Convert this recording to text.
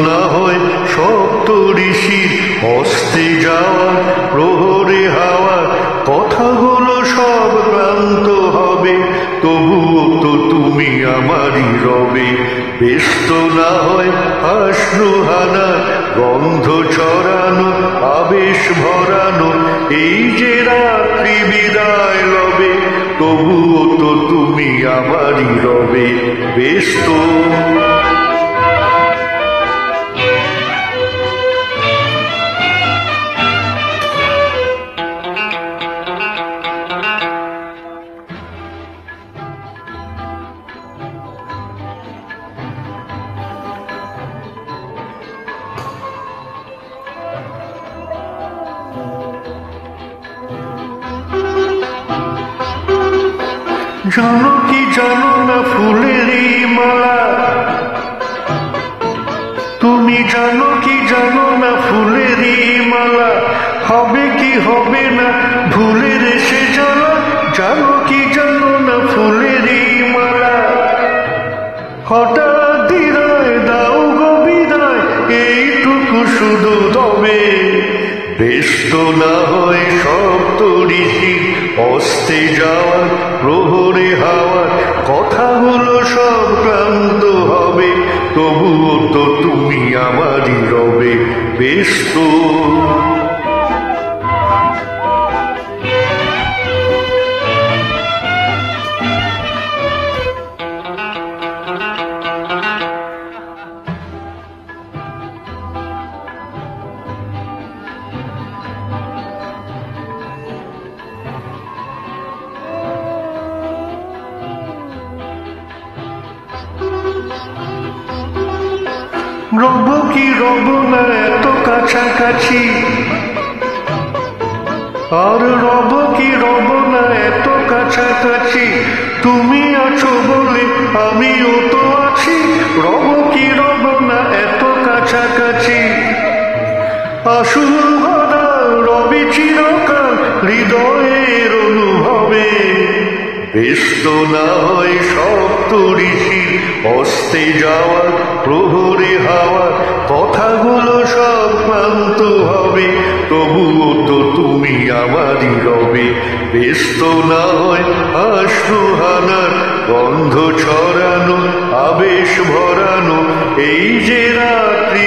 না হয় সপ্ত ঋষির হস্তে যাওয়া প্রহরে হাওয়া কথাগুলো সব ক্লান্ত হবে, তবুও তো তুমি আমারই রবে। ব্যস্ত না হয় আশ্রুহানা গন্ধ ছড়ানো আবেশ ভরানো এই যে রাত্রি বিদায় লবে, তবুও তো তুমি আমারই রবে। ব্যস্ত জানো কি জানো না ফুলের এই মালা, তুমি জানো কি জানো না ফুলের এই মালা হবে কি হবে না ভুলের এসে জ্বালা। জানো কি জানো না ফুলের এই মালা হঠাৎ দিদায় দাও গো বিদায়, এইটুকু শুধু তবে। ব্যস্ত না হয় সপ্ত ঋষি হস্তে যাওয়ার প্রহরে হাওয়ার কথাগুলো সব ক্লান্ত হবে, তবুও তো তুমি আমারই রবে। ব্যস্ত রব কি রব না এত কাছাকাছি, আর রব কি রব না এত কাছাকাছি, তুমি আছো বলে আমিও তো আছি। রব কি রব না এত কাছাকাছি, আসুন গদা রবি চিরকাল হৃদয়ের অনুভবে। ব্যস্ত না হয় সপ্ত ঋষি হস্তে যাওয়া প্রহরে হাওয়া কথাগুলো সব ক্লান্ত হবে, তবুও তো তুমি আমারই রবে। ব্যস্ত না হয় আশ্রুহানার গন্ধ ছড়ানো আবেশ ভরানো এই যে রাত্রি